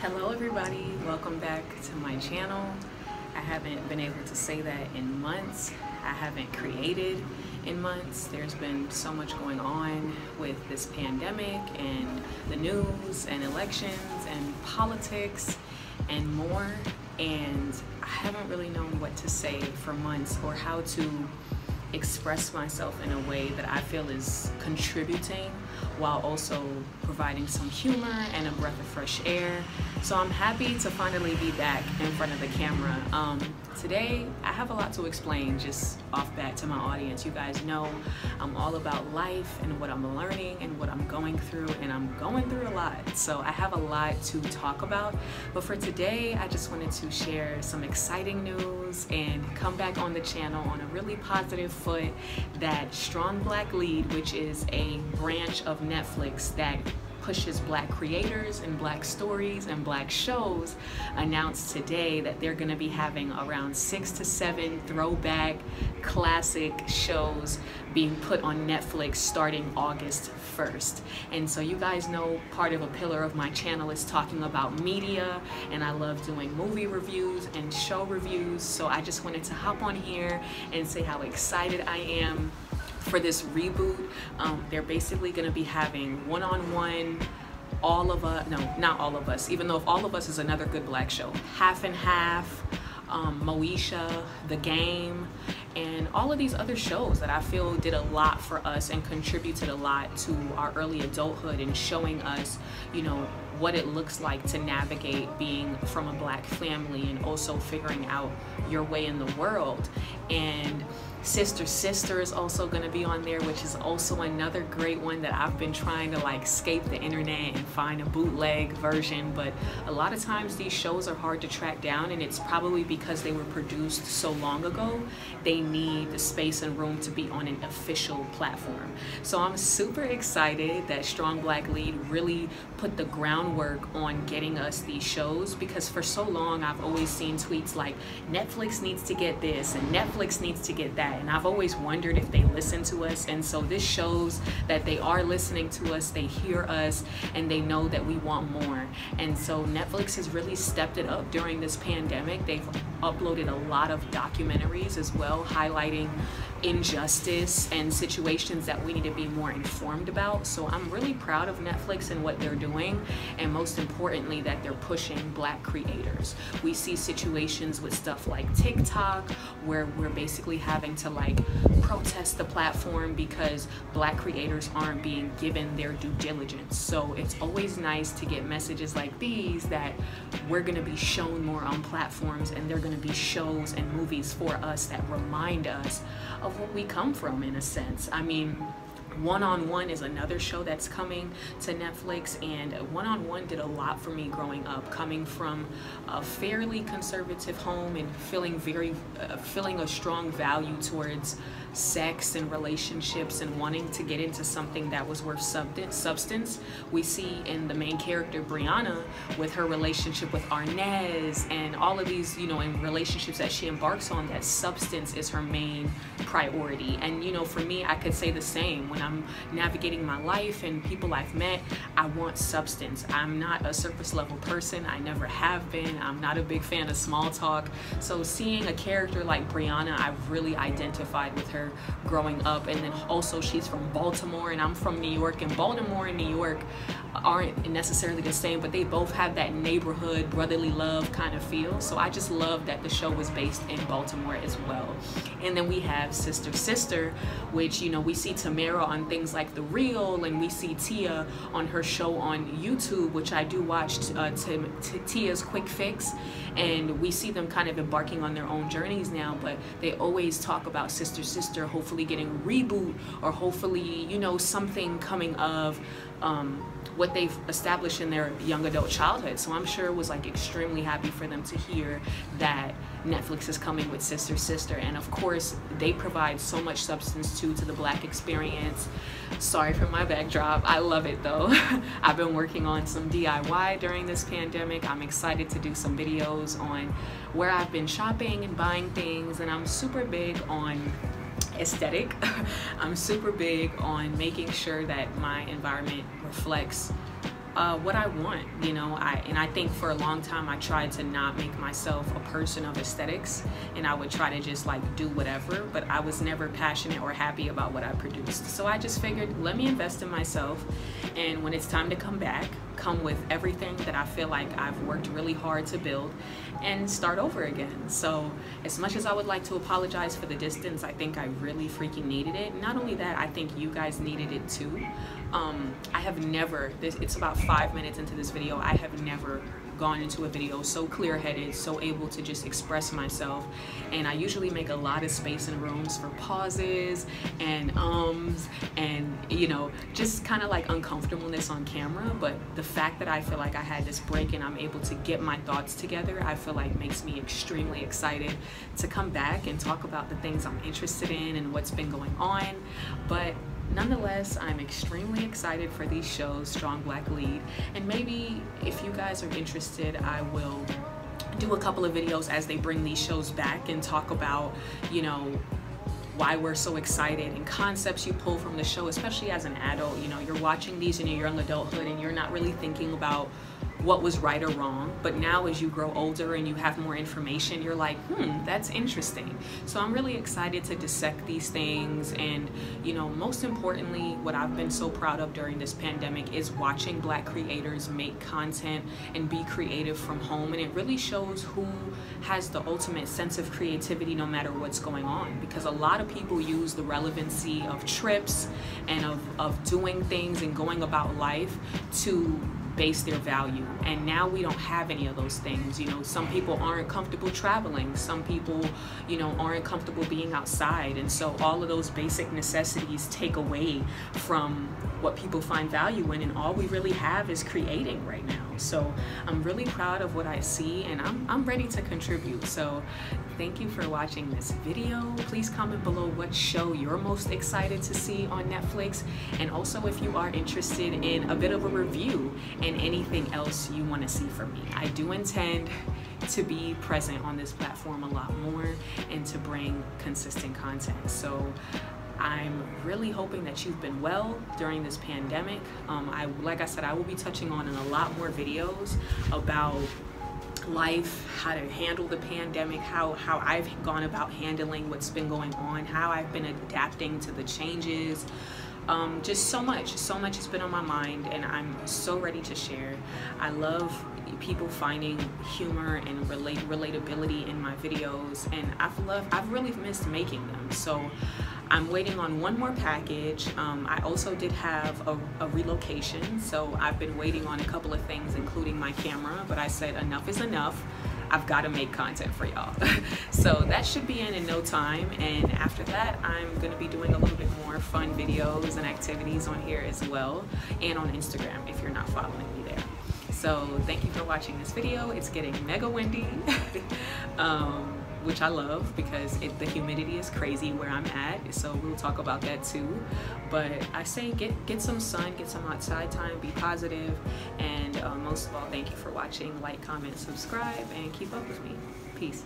Hello everybody, welcome back to my channel. I haven't been able to say that in months. I haven't created in months. There's been so much going on with this pandemic and the news and elections and politics and more, and I haven't really known what to say for months or how to express myself in a way that I feel is contributing while also providing some humor and a breath of fresh air. So I'm happy to finally be back in front of the camera. Today I have a lot to explain just off bat to my audience. You guys know I'm all about life and what I'm learning and what I'm going through, and I'm going through a lot. So I have a lot to talk about. But for today, I just wanted to share some exciting news and come back on the channel on a really positive foot that Strong Black Lead, which is a branch of Netflix that pushes Black creators and Black stories and Black shows, announced today that they're going to be having around 6 to 7 throwback classic shows being put on Netflix starting August 1st. And so you guys know part of a pillar of my channel is talking about media, and I love doing movie reviews and show reviews. So I just wanted to hop on here and say how excited I am for this reboot. They're basically going to be having one-on-one, all of us, no, not all of us, even though if All of Us is another good Black show, Half and Half, Moesha, The Game, and all of these other shows that I feel did a lot for us and contributed a lot to our early adulthood and showing us, you know, what it looks like to navigate being from a Black family and also figuring out your way in the world. And Sister Sister is also going to be on there, which is also another great one that I've been trying to like escape the internet and find a bootleg version, but a lot of times these shows are hard to track down, and it's probably because they were produced so long ago. They need the space and room to be on an official platform. So I'm super excited that Strong Black Lead really put the groundwork on getting us these shows, because for so long I've always seen tweets like Netflix needs to get this and Netflix needs to get that, and I've always wondered if they listen to us. And so this shows that they are listening to us, they hear us, and they know that we want more. And so Netflix has really stepped it up during this pandemic. They've uploaded a lot of documentaries as well, highlighting injustice and situations that we need to be more informed about. So I'm really proud of Netflix and what they're doing, and most importantly that they're pushing Black creators. We see situations with stuff like TikTok where we're basically having to like protest the platform because Black creators aren't being given their due diligence. So it's always nice to get messages like these that we're going to be shown more on platforms, and they're going to be shows and movies for us that remind us of what we come from, in a sense. I mean, One-on-One is another show that's coming to Netflix, and One-on-One did a lot for me growing up, coming from a fairly conservative home and feeling a strong value towards sex and relationships and wanting to get into something that was worth substance. We see in the main character Brianna with her relationship with Arnez and all of these, you know, in relationships that she embarks on, that substance is her main priority. And you know, for me, I could say the same. When I'm navigating my life and people I've met, I want substance. I'm not a surface level person. I never have been. I'm not a big fan of small talk. So seeing a character like Brianna, I've really identified with her growing up. And then also she's from Baltimore and I'm from New York, and Baltimore and New York aren't necessarily the same, but they both have that neighborhood brotherly love kind of feel. So I just love that the show was based in Baltimore as well. And then we have Sister Sister, which, you know, we see Tamara on things like The Real, and we see Tia on her show on YouTube, which I do watch, Tia's Quick Fix, and we see them kind of embarking on their own journeys now, but they always talk about Sister Sister hopefully getting a reboot, or hopefully, you know, something coming of what they've established in their young adult childhood. So I'm sure it was like extremely happy for them to hear that Netflix is coming with Sister Sister. And of course they provide so much substance to the Black experience. Sorry for my backdrop, I love it though. I've been working on some DIY during this pandemic. I'm excited to do some videos on where I've been shopping and buying things, and I'm super big on aesthetic. I'm super big on making sure that my environment reflects what I want, you know. I think for a long time I tried to not make myself a person of aesthetics, and I would try to just like do whatever, but I was never passionate or happy about what I produced. So I just figured, let me invest in myself, and when it's time to come back, come with everything that I feel like I've worked really hard to build and start over again. So as much as I would like to apologize for the distance, I think I really freaking needed it. Not only that, I think you guys needed it too. I have never, it's about 5 minutes into this video, I have never gone into a video so clear-headed, so able to just express myself. And I usually make a lot of space in rooms for pauses and and you know, just kind of like uncomfortableness on camera. But the fact that I feel like I had this break and I'm able to get my thoughts together, I feel like makes me extremely excited to come back and talk about the things I'm interested in and what's been going on. But nonetheless, I'm extremely excited for these shows, Strong Black Lead, and maybe if you guys are interested, I will do a couple of videos as they bring these shows back and talk about, you know, why we're so excited and concepts you pull from the show, especially as an adult. You know, you're watching these in your young adulthood and you're not really thinking about what was right or wrong, but now as you grow older and you have more information, you're like, that's interesting. So I'm really excited to dissect these things. And you know, most importantly, what I've been so proud of during this pandemic is watching Black creators make content and be creative from home. And it really shows who has the ultimate sense of creativity no matter what's going on, because a lot of people use the relevancy of trips and of doing things and going about life to base their value. And now we don't have any of those things. You know, some people aren't comfortable traveling, some people, you know, aren't comfortable being outside, and so all of those basic necessities take away from what people find value in, and all we really have is creating right now. So I'm really proud of what I see, and I'm ready to contribute. So thank you for watching this video. Please comment below what show you're most excited to see on Netflix, and also if you are interested in a bit of a review and anything else you want to see from me. I do intend to be present on this platform a lot more and to bring consistent content. So I'm really hoping that you've been well during this pandemic. Like I said, I will be touching on in a lot more videos about life, how to handle the pandemic, how I've gone about handling what's been going on, how I've been adapting to the changes. Just so much has been on my mind, and I'm so ready to share. I love people finding humor and relatability in my videos, and I've really missed making them. So I'm waiting on one more package. I also did have a relocation, so I've been waiting on a couple of things, including my camera, but I said enough is enough. I've got to make content for y'all. So that should be in no time, and after that I'm going to be doing a little bit more fun videos and activities on here as well, and on Instagram if you're not following me there. So thank you for watching this video. It's getting mega windy, which I love because the humidity is crazy where I'm at, so we'll talk about that too. But I say get some sun, get some outside time, be positive, and most of all, thank you for watching. Like, comment, subscribe, and keep up with me. Peace.